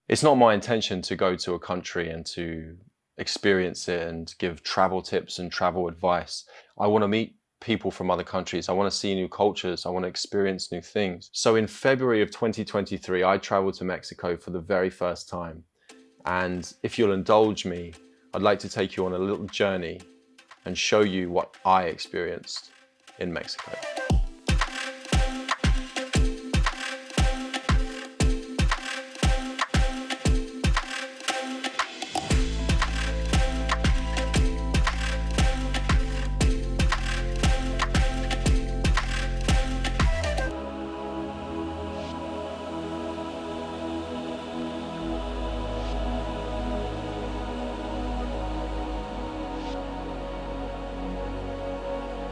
It's not my intention to go to a country and to experience it and give travel tips and travel advice. I want to meet people from other countries. I want to see new cultures. I want to experience new things. So in February of 2023, I traveled to Mexico for the very first time. And if you'll indulge me, I'd like to take you on a little journey and show you what I experienced in Mexico.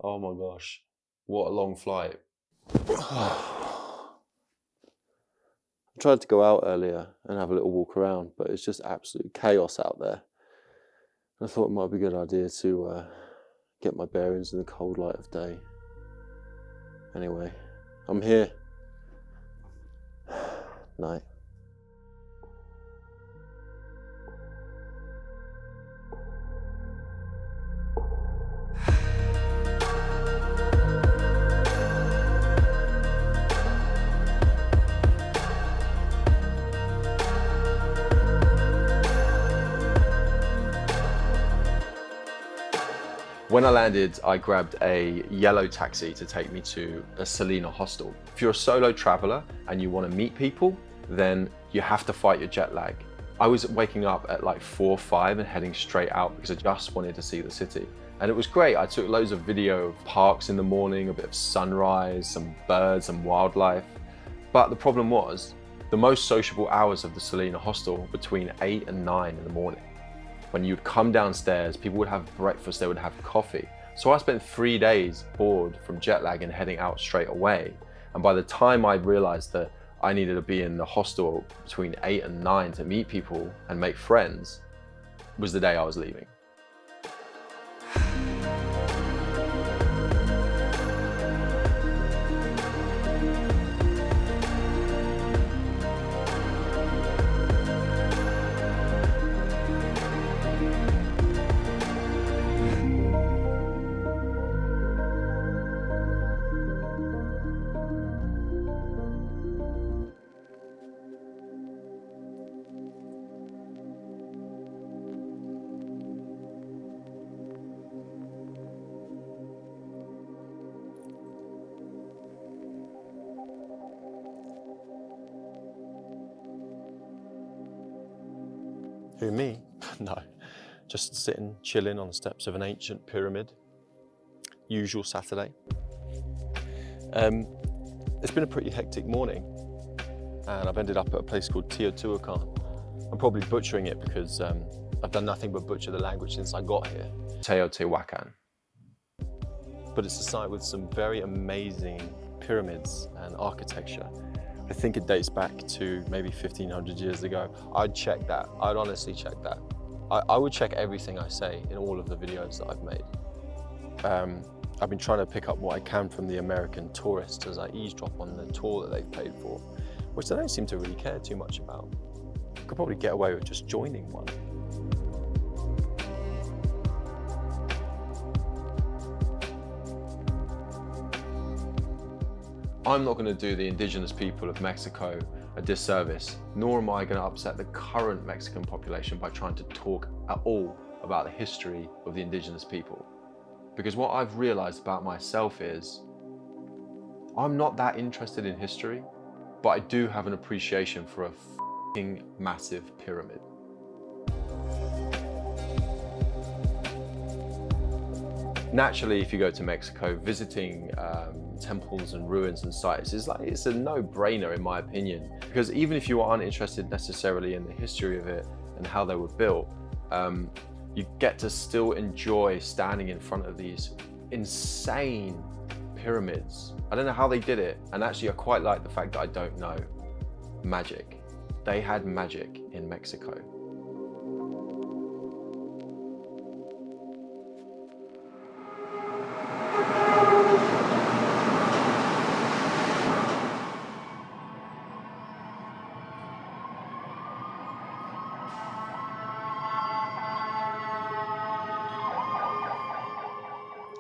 Oh my gosh, what a long flight. I tried to go out earlier and have a little walk around, but it's just absolute chaos out there. I thought it might be a good idea to get my bearings in the cold light of day. Anyway, I'm here. Night. When I landed, I grabbed a yellow taxi to take me to a Selena Hostel. If you're a solo traveler and you want to meet people, then you have to fight your jet lag. I was waking up at like 4 or 5 and heading straight out because I just wanted to see the city. And it was great. I took loads of video of parks in the morning, a bit of sunrise, some birds and wildlife. But the problem was, the most sociable hours of the Selena Hostel were between 8 and 9 in the morning. When you'd come downstairs, people would have breakfast, they would have coffee. So I spent 3 days bored from jet lag and heading out straight away. And by the time I realized that I needed to be in the hostel between 8 and 9 to meet people and make friends, was the day I was leaving. Who, me? No, just sitting, chilling on the steps of an ancient pyramid. Usual Saturday. It's been a pretty hectic morning and I've ended up at a place called Teotihuacan. I'm probably butchering it because I've done nothing but butcher the language since I got here. Teotihuacan. But it's a site with some very amazing pyramids and architecture. I think it dates back to maybe 1500 years ago. I'd check that. I'd honestly check that. I would check everything I say in all of the videos that I've made. I've been trying to pick up what I can from the American tourists as I eavesdrop on the tour that they've paid for, which they don't seem to really care too much about. I could probably get away with just joining one. I'm not going to do the indigenous people of Mexico a disservice, nor am I going to upset the current Mexican population by trying to talk at all about the history of the indigenous people. Because what I've realized about myself is, I'm not that interested in history, but I do have an appreciation for a f***ing massive pyramid. Naturally, if you go to Mexico, visiting temples and ruins and sites it's a no-brainer in my opinion, because even if you aren't interested necessarily in the history of it and how they were built, you get to still enjoy standing in front of these insane pyramids. I don't know how they did it, and actually I quite like the fact that I don't know. Magic. They had magic in Mexico.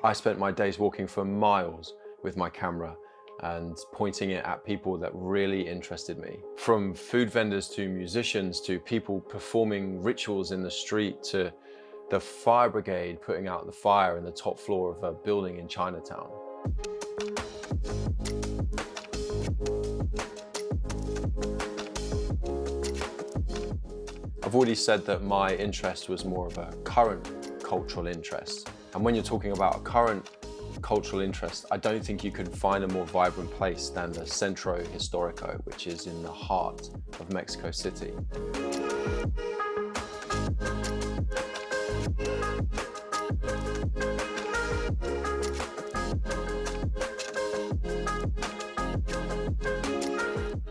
I spent my days walking for miles with my camera and pointing it at people that really interested me. From food vendors to musicians to people performing rituals in the street to the fire brigade putting out the fire in the top floor of a building in Chinatown. I've already said that my interest was more of a current cultural interest. And when you're talking about a current cultural interest, I don't think you can find a more vibrant place than the Centro Histórico, which is in the heart of Mexico City.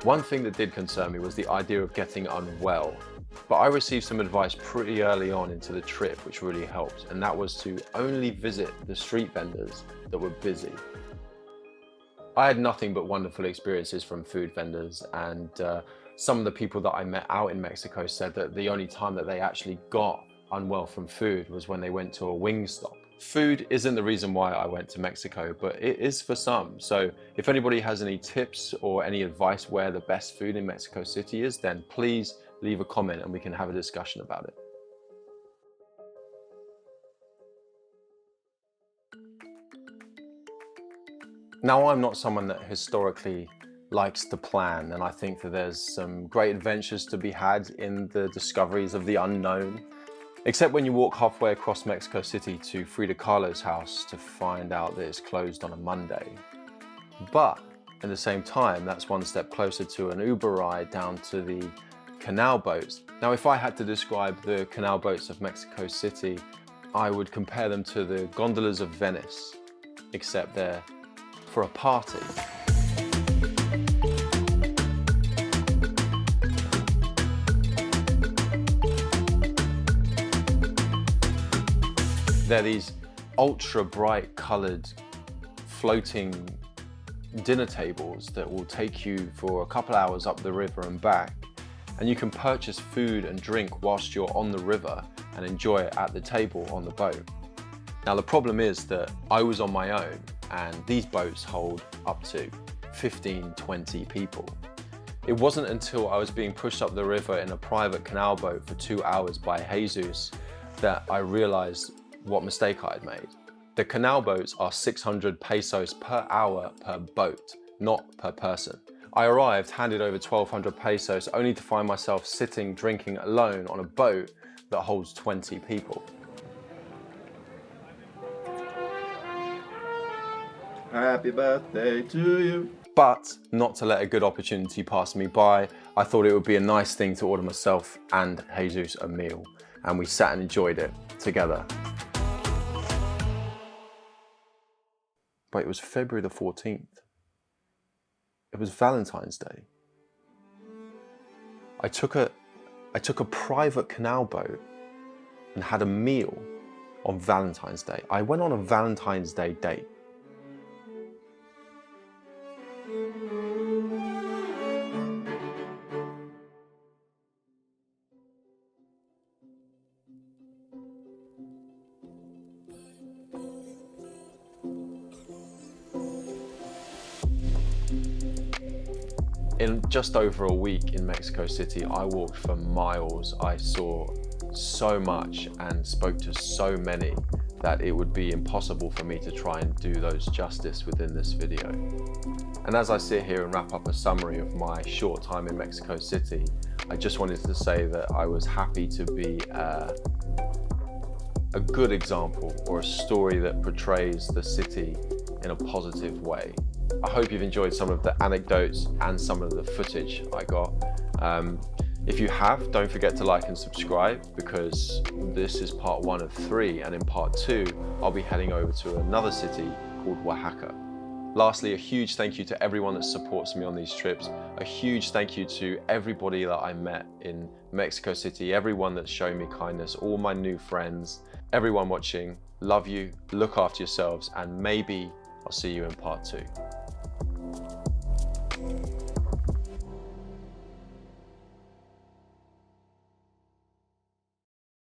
One thing that did concern me was the idea of getting unwell. But I received some advice pretty early on into the trip which really helped, and that was to only visit the street vendors that were busy. I had nothing but wonderful experiences from food vendors, and some of the people that I met out in Mexico said that the only time that they actually got unwell from food was when they went to a wing stop. Food isn't the reason why I went to Mexico, but it is for some. So if anybody has any tips or any advice where the best food in Mexico City is, then please leave a comment and we can have a discussion about it. Now, I'm not someone that historically likes to plan, and I think that there's some great adventures to be had in the discoveries of the unknown. Except when you walk halfway across Mexico City to Frida Kahlo's house to find out that it's closed on a Monday. But at the same time, that's one step closer to an Uber ride down to the Canal Boats. Now, if I had to describe the Canal Boats of Mexico City, I would compare them to the gondolas of Venice, except they're for a party. They're these ultra bright colored floating dinner tables that will take you for a couple hours up the river and back. And you can purchase food and drink whilst you're on the river and enjoy it at the table on the boat. Now, the problem is that I was on my own, and these boats hold up to 15, 20 people. It wasn't until I was being pushed up the river in a private canal boat for 2 hours by Jesus that I realized what mistake I had made. The canal boats are 600 pesos per hour per boat, not per person. I arrived, handed over 1,200 pesos, only to find myself sitting, drinking alone on a boat that holds 20 people. Happy birthday to you. But not to let a good opportunity pass me by, I thought it would be a nice thing to order myself and Jesus a meal, and we sat and enjoyed it together. But it was February the 14th. It was Valentine's Day. I took a private canal boat and had a meal on Valentine's Day. I went on a Valentine's Day date. In just over a week in Mexico City, I walked for miles. I saw so much and spoke to so many that it would be impossible for me to try and do those justice within this video. And as I sit here and wrap up a summary of my short time in Mexico City, I just wanted to say that I was happy to be a good example or a story that portrays the city in a positive way. I hope you've enjoyed some of the anecdotes and some of the footage I got. If you have, don't forget to like and subscribe, because this is part 1 of 3, and in part 2, I'll be heading over to another city called Oaxaca. Lastly, a huge thank you to everyone that supports me on these trips. A huge thank you to everybody that I met in Mexico City, everyone that's shown me kindness, all my new friends, everyone watching. Love you, look after yourselves, and maybe I'll see you in part 2.